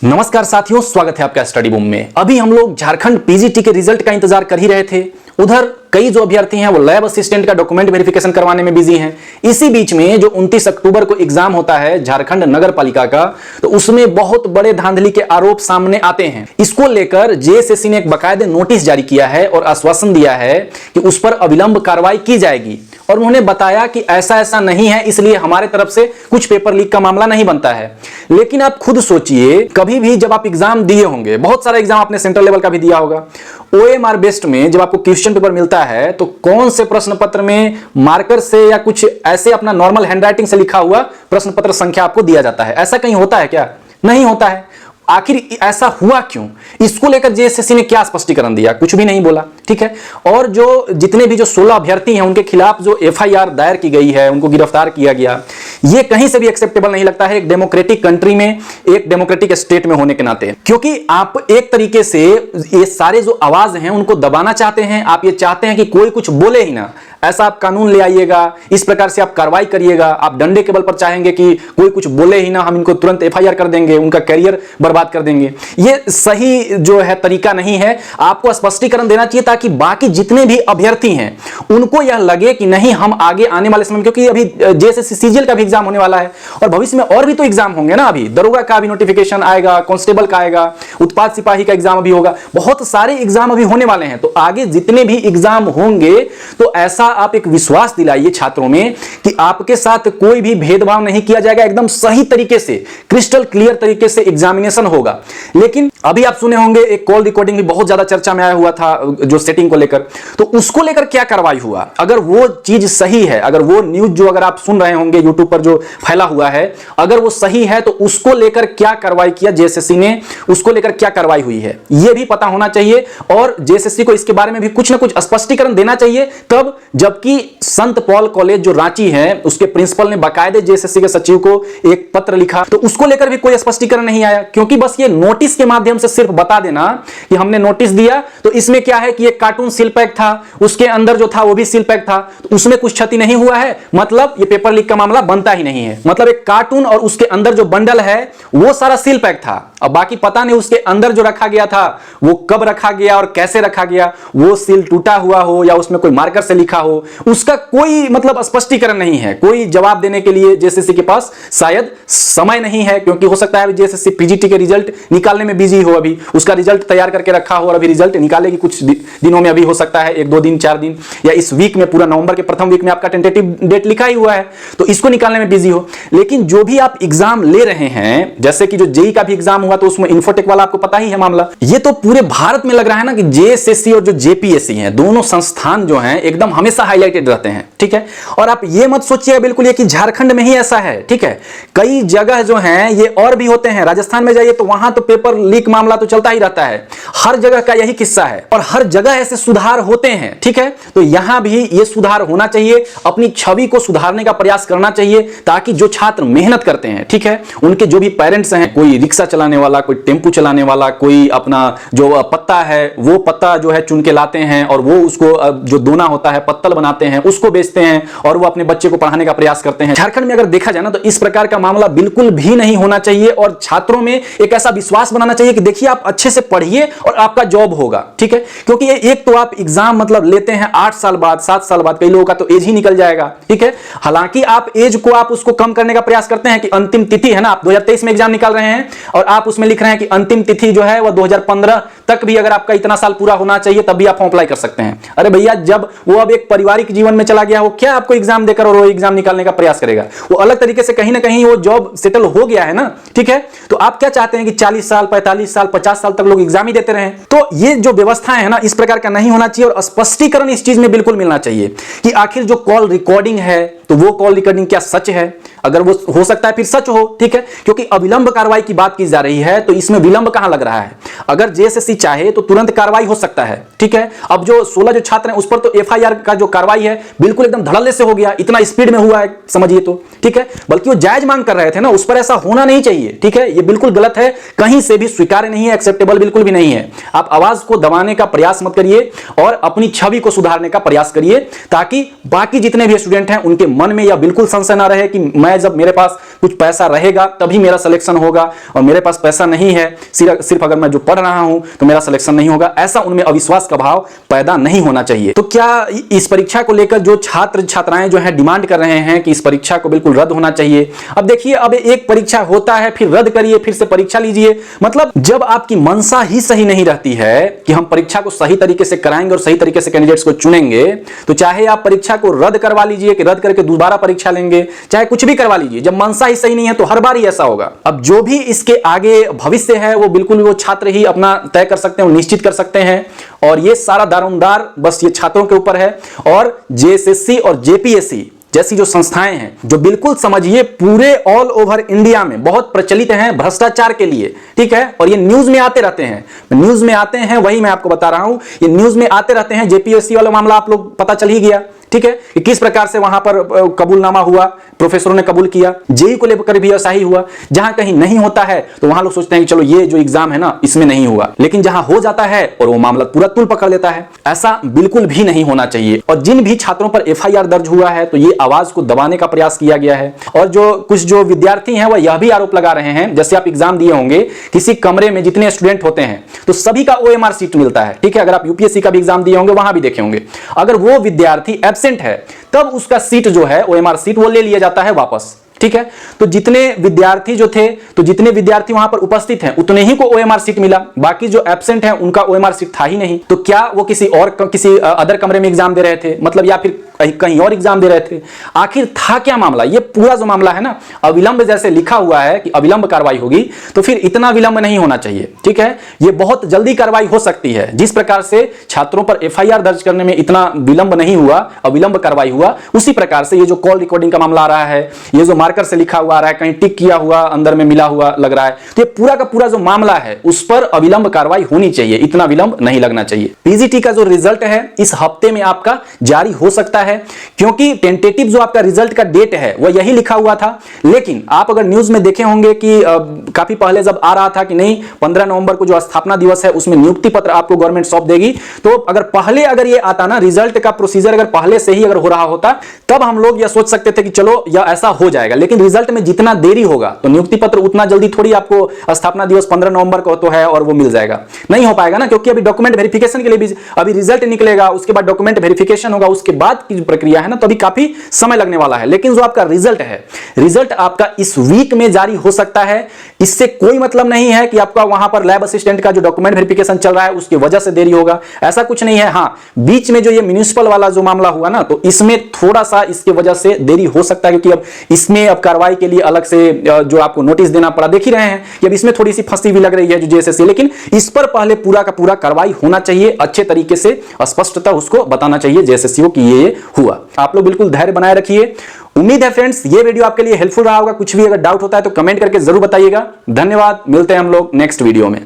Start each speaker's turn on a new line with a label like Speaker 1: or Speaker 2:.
Speaker 1: नमस्कार साथियों, स्वागत है आपका स्टडी बूम में। अभी हम लोग झारखंड पीजीटी के रिजल्ट का इंतजार कर ही रहे थे। उधर कई जो अभ्यर्थी हैं वो लैब असिस्टेंट का डॉक्यूमेंट वेरिफिकेशन करवाने में बिजी हैं। इसी बीच में जो 29 अक्टूबर को एग्जाम होता है झारखंड नगर पालिका का, तो उसमें बहुत बड़े धांधली के आरोप सामने आते हैं। इसको लेकर जेएसएससी ने एक बाकायदे नोटिस जारी किया है और आश्वासन दिया है कि उस पर अविलंब कार्रवाई की जाएगी। और उन्होंने बताया कि ऐसा ऐसा नहीं है, इसलिए हमारे तरफ से कुछ पेपर लीक का मामला नहीं बनता है। लेकिन आप खुद सोचिए, कभी भी जब आप एग्जाम दिए होंगे, बहुत सारा एग्जाम आपने सेंट्रल लेवल का भी दिया होगा, ओएमआर बेस्ड में जब आपको क्वेश्चन पेपर मिलता है तो कौन से प्रश्न पत्र में मार्कर से या कुछ ऐसे अपना नॉर्मल हैंडराइटिंग से लिखा हुआ प्रश्न पत्र संख्या आपको दिया जाता है? ऐसा कहीं होता है क्या? नहीं होता है। आखिर ऐसा हुआ क्यों? इसको लेकर जेएसएससी ने क्या स्पष्टीकरण दिया? कुछ भी नहीं बोला। ठीक है। और जो जितने भी जो 16 अभ्यर्थी हैं उनके खिलाफ जो एफआईआर दायर की गई है, उनको गिरफ्तार किया गया, ये कहीं से भी एक्सेप्टेबल नहीं लगता है एक डेमोक्रेटिक कंट्री में, एक डेमोक्रेटिक स्टेट में होने के नाते। क्योंकि आप एक तरीके से ये सारे जो आवाज हैं उनको दबाना चाहते हैं। आप ये चाहते हैं कि कोई कुछ बोले ही ना, ऐसा आप कानून ले आइएगा, इस प्रकार से आप कार्रवाई करिएगा। आप डंडे के बल पर चाहेंगे कि कोई कुछ बोले ही ना, हम इनको तुरंत एफआईआर कर देंगे, उनका करियर बर्बाद कर देंगे। ये सही जो है तरीका नहीं है। आपको स्पष्टीकरण देना चाहिए ताकि बाकी जितने भी अभ्यर्थी हैं उनको यह लगे कि नहीं, हम आगे आने वाले समय में, क्योंकि अभी जेएसएससी सीजीएल का भी एग्जाम होने वाला है और भविष्य में और भी तो एग्जाम होंगे ना। अभी दरोगा का भी नोटिफिकेशन आएगा, कांस्टेबल का आएगा, उत्पाद सिपाही का एग्जाम अभी होगा, बहुत सारे एग्जाम अभी होने वाले हैं। तो आगे जितने भी एग्जाम होंगे तो ऐसा आप एक विश्वास दिलाइए छात्रों में कि आपके साथ कोई भी भेदभाव नहीं किया जाएगा, एकदम सही तरीके से, क्रिस्टल क्लियर तरीके से एग्जामिनेशन होगा। लेकिन अभी आप सुने होंगे एक कॉल रिकॉर्डिंग भी बहुत ज्यादा चर्चा में आया हुआ था जो सेटिंग को लेकर, तो उसको लेकर क्या कार्रवाई हुआ? अगर वो चीज सही है, अगर वो न्यूज जो अगर आप सुन रहे होंगे यूट्यूब पर जो फैला हुआ है, अगर वो सही है तो उसको लेकर क्या कार्रवाई किया जेएसएससी ने, उसको लेकर क्या कार्रवाई हुई है, ये भी पता होना चाहिए। और जेएसएससी को इसके बारे में भी कुछ ना कुछ स्पष्टीकरण देना चाहिए। तब जबकि संत पॉल कॉलेज जो रांची है उसके प्रिंसिपल ने बाकायदे जेएसएससी के सचिव को एक पत्र लिखा, तो उसको लेकर भी कोई स्पष्टीकरण नहीं आया। क्योंकि बस ये नोटिस के माध्यम से सिर्फ बता देना कि हमने नोटिस दिया, तो इसमें क्या है कि एक कार्टून सील पैक था, उसके अंदर जो था वो भी सील पैक था, तो उसमें कुछ क्षति नहीं हुआ है, मतलब ये पेपर लीक का मामला बनता ही नहीं है। मतलब एक कार्टून और उसके अंदर जो बंडल है वो सारा सील पैक था, अब बाकी पता नहीं उसके अंदर जो रखा गया था वो कब रखा गया और कैसे रखा गया, वो सील टूटा हुआ हो या उसमें कोई मार्कर से लिखा हो, उसका कोई मतलब स्पष्टीकरण नहीं है। कोई जवाब देने के लिए जेएसएससी के पास शायद समय नहीं है, क्योंकि हो सकता है जेएसएससी पीजीटी के रिजल्ट निकालने में बिजी हो, अभी उसका रिजल्ट तैयार करके रखा हो और अभी रिजल्ट निकालेगी कुछ दिनों में, अभी हो सकता है 1-2 दिन 4 दिन या इस वीक में, पूरा नवंबर के प्रथम वीक में आपका टेंटेटिव डेट लिखा ही हुआ है, तो इसको निकालने में बिजी हो। लेकिन जो भी आप एग्जाम ले रहे हैं, जैसे कि जो जेई का भी एग्जाम हुआ तो उसमें इन्फोटेक वाला आपको पता ही है मामला, ये तो पूरे भारत में लग रहा है ना कि जेएसएससी और जो जेपीएससी हैं, दोनों संस्थान जो हैं एकदम हमेशा हाईलाइटेड रहते हैं। ठीक है। और आप ये मत सोचिए बिल्कुल ये कि झारखंड में ही ऐसा है। ठीक है। कई जगह जो हैं ये और भी होते हैं। राजस्थान में जाइए तो वहां तो पेपर लीक मामला तो चलता ही रहता है, हर जगह का यही किस्सा है और हर जगह ऐसे सुधार होते हैं। ठीक है। तो यहां भी ये सुधार होना चाहिए, अपनी छवि को सुधारने का प्रयास करना चाहिए, ताकि जो छात्र मेहनत करते हैं, ठीक है, उनके जो भी पेरेंट्स हैं, कोई रिक्शा चलाने वाला, कोई टेम्पू चलाने वाला, कोई अपना जो पत्ता है वो पत्ता जो है चुन के लाते हैं और वो उसको जो दोना होता है पत्तल बनाते हैं उसको बेचते हैं और वो अपने बच्चे को पढ़ाने का प्रयास करते हैं। झारखंड में अगर देखा जाए ना तो इस प्रकार का मामला बिल्कुल भी नहीं होना चाहिए और छात्रों में एक ऐसा विश्वास बनाना चाहिए कि देखिए आप अच्छे से पढ़िए और आपका जॉब होगा। ठीक है। क्योंकि ये एक तो आप एग्जाम मतलब लेते हैं 8 साल बाद, 7 साल बाद, कई लोगों का तो एज ही निकल जाएगा। ठीक है। हालांकि आप एज को आप उसको कम करने का प्रयास करते हैं कि अंतिम तिथि है ना, आप 2023 में एग्जाम निकाल रहे हैं और आप उसमें लिख रहे हैं कि अंतिम तिथि जो है वो 2015 तक भी अगर आपका इतना साल पूरा होना चाहिए तब भी आप फॉर्म अप्लाई कर सकते हैं। अरे भैया, जब वो अब एक पारिवारिक जीवन में चला गया, वो क्या आपको एग्जाम देकर और वो एग्जाम निकालने का प्रयास करेगा? वो अलग तरीके से कहीं ना कहीं वो जॉब सेटल हो गया है ना। ठीक है। तो आप क्या चाहते हैं कि 40 साल, 45 साल, 50 साल तक लोग एग्जाम ही देते रहें? तो ये जो व्यवस्था है ना, इस प्रकार का नहीं होना चाहिए और स्पष्टीकरण इस चीज में बिल्कुल मिलना चाहिए कि आखिर जो कॉल रिकॉर्डिंग है तो वो कॉल रिकॉर्डिंग क्या सच है? अगर वो हो सकता है फिर सच हो। ठीक है। क्योंकि अविलंब कार्रवाई की बात की जा रही है तो इसमें विलंब कहां लग रहा है? अगर जेएसएससी चाहे तो तुरंत कार्रवाई हो सकता है, ठीक है। अब जो 16 जो छात्र हैं उस पर तो एफआईआर का जो कार्रवाई है बिल्कुल एकदम धड़ल्ले से हो गया, इतना स्पीड में हुआ है समझिए तो, ठीक है। बल्कि वो जायज मांग कर रहे थे ना, उस पर ऐसा होना नहीं चाहिए, ठीक है। ये बिल्कुल गलत है, कहीं से भी स्वीकार्य नहीं है, एक्सेप्टेबल बिल्कुल भी नहीं है। आप आवाज को दबाने का प्रयास मत करिए और अपनी छवि को सुधारने का प्रयास करिए, ताकि बाकी जितने भी स्टूडेंट हैं उनके मन में यह बिल्कुल संशय ना रहे कि मैं जब मेरे पास कुछ पैसा रहेगा तभी मेरा सिलेक्शन होगा, और मेरे पास पैसा नहीं है, सिर्फ अगर मैं जो पढ़ रहा हूं तो मेरा सिलेक्शन नहीं होगा। ऐसा उनमें अविश्वास का भाव पैदा नहीं होना चाहिए। तो क्या इस परीक्षा को लेकर जो छात्र छात्राएं जो है डिमांड कर रहे हैं कि इस परीक्षा को बिल्कुल रद्द होना चाहिए। अब देखिए, अब एक परीक्षा होता है फिर रद्द करिए, फिर से परीक्षा लीजिए। मतलब जब आपकी मंशा ही सही नहीं रहती है कि हम परीक्षा को सही तरीके से कराएंगे और सही तरीके से कैंडिडेट्स को चुनेंगे, तो चाहे आप परीक्षा को रद्द करवा लीजिए कि रद्द करके दोबारा परीक्षा लेंगे, चाहे कुछ भी करवा लीजिए, जब मंशा ही सही नहीं है तो हर बार ही ऐसा होगा। अब जो भी इसके आगे भविष्य है वो बिल्कुल वो छात्र ही अपना तय कर सकते हैं, वो निश्चित कर सकते हैं, और ये सारा दारोमदार बस ये छात्रों के ऊपर है। और जेएसएससी और जेपीएससी जैसी जो संस्थाएं हैं जो बिल्कुल समझिए पूरे ऑल ओवर इंडिया में बहुत प्रचलित हैं भ्रष्टाचार के लिए, ठीक है। और ये न्यूज में आते रहते हैं, न्यूज में आते हैं, वही मैं आपको बता रहा हूं, ये न्यूज में आते रहते हैं। जेपीएससी वाला मामला आप लोग पता चल ही गया, ठीक है, कि किस प्रकार से वहां पर कबूलनामा हुआ, प्रोफेसरों ने कबूल किया। जेई को लेकर भी ऐसा ही हुआ, जहां कहीं नहीं होता है तो वहां लोग सोचते हैं कि चलो ये जो एग्जाम है ना इसमें नहीं हुआ, लेकिन जहां हो जाता है और वो मामला पूरा तुल पकड़ लेता है। ऐसा बिल्कुल भी नहीं होना चाहिए। और जिन भी छात्रों पर एफआईआर दर्ज हुआ है तो ये आवाज को दबाने का प्रयास किया गया है। और जो कुछ जो विद्यार्थी हैं वह यह भी आरोप लगा रहे हैं, जैसे आप एग्जाम दिए होंगे, किसी कमरे में जितने स्टूडेंट होते हैं तो सभी का ओएमआर सीट मिलता है, ठीक है। अगर आप यूपीएससी का भी एग्जाम दिए होंगे वहां भी देखे होंगे, अगर वो विद्यार्थी एब्सेंट है तब उसका सीट जो है ओएमआर सीट वो ले लिया जाता है वापस, ठीक है। तो जितने विद्यार्थी जो थे, तो जितने विद्यार्थी वहां पर उपस्थित हैं उतने ही को ओएमआर सीट मिला, बाकी जो एब्सेंट हैं उनका ओएमआर सीट था ही नहीं। तो क्या वो किसी अदर कमरे में एग्जाम दे रहे थे, मतलब, या फिर कहीं और एग्जाम दे रहे थे? आखिर था क्या मामला? ये पूरा जो मामला है ना, अविलंब जैसे लिखा हुआ है कि अविलंब कार्रवाई होगी, तो फिर इतना विलंब नहीं होना चाहिए, ठीक है। ये बहुत जल्दी कार्रवाई हो सकती है। जिस प्रकार से छात्रों पर एफआईआर दर्ज करने में इतना विलंब नहीं हुआ, अविलंब कार्रवाई हुआ, उसी प्रकार से ये जो कॉल रिकॉर्डिंग का मामला आ रहा है, ये जो मार्कर से लिखा हुआ आ रहा है, कहीं टिक किया हुआ अंदर में मिला हुआ लग रहा है, तो ये पूरा का पूरा जो मामला है उस पर अविलंब कार्रवाई होनी चाहिए, इतना विलंब नहीं लगना चाहिए। पीजीटी का जो रिजल्ट है इस हफ्ते में आपका जारी हो सकता है, क्योंकि टेंटेटिव जो आपका रिजल्ट का डेट है वह यही लिखा हुआ था। लेकिन आप अगर न्यूज में देखे होंगे कि काफी पहले जब आ रहा था कि नहीं 15 नवंबर को जो स्थापना दिवस है उसमें नियुक्ति पत्र आपको गवर्नमेंट सौंप देगी, तो अगर ये आता ना, रिजल्ट का प्रोसीजर अगर पहले से ही अगर हो रहा होता, तब हम लोग यह सोच सकते थे कि चलो यह ऐसा हो जाएगा। लेकिन रिजल्ट में जितना देरी होगा तो नियुक्ति पत्र उतना जल्दी थोड़ी आपको स्थापना दिवस 15 नवंबर को तो है और वो मिल जाएगा, नहीं हो पाएगा ना, क्योंकि अभी डॉक्यूमेंट वेरिफिकेशन के लिए भी अभी रिजल्ट निकलेगा, उसके बाद डॉक्यूमेंट वेरिफिकेशन होगा, उसके बाद की जो प्रक्रिया है ना, तो अभी काफी समय लगने वाला है। लेकिन जो आपका रिजल्ट है, रिजल्ट आपका इस वीक में जारी हो सकता है। इससे कोई मतलब नहीं है कि आपका वहां पर लैब असिस्टेंट का जो डॉक्यूमेंट वेरिफिकेशन चल रहा है उसकी वजह से देरी होगा, ऐसा कुछ नहीं है। हाँ, बीच में जो ये म्युनिसिपल वाला जो मामला हुआ ना, तो इसमें थोड़ा सा इसके वजह से देरी हो सकता है, क्योंकि अब इसमें अब कार्रवाई के लिए अलग से जो आपको नोटिस देना पड़ा, देख ही रहे हैं कि अब इसमें थोड़ी सी फंसी भी लग रही है जो जेएसएससी। लेकिन इस पर पहले पूरा का पूरा कार्रवाई होना चाहिए, अच्छे तरीके से स्पष्टता उसको बताना चाहिए जेएसएससी को कि ये हुआ। आप लोग बिल्कुल धैर्य बनाए रखिए। उम्मीद है फ्रेंड्स ये वीडियो आपके लिए हेल्पफुल रहा होगा। कुछ भी अगर डाउट होता है तो कमेंट करके जरूर बताइएगा। धन्यवाद, मिलते हैं हम लोग नेक्स्ट वीडियो में।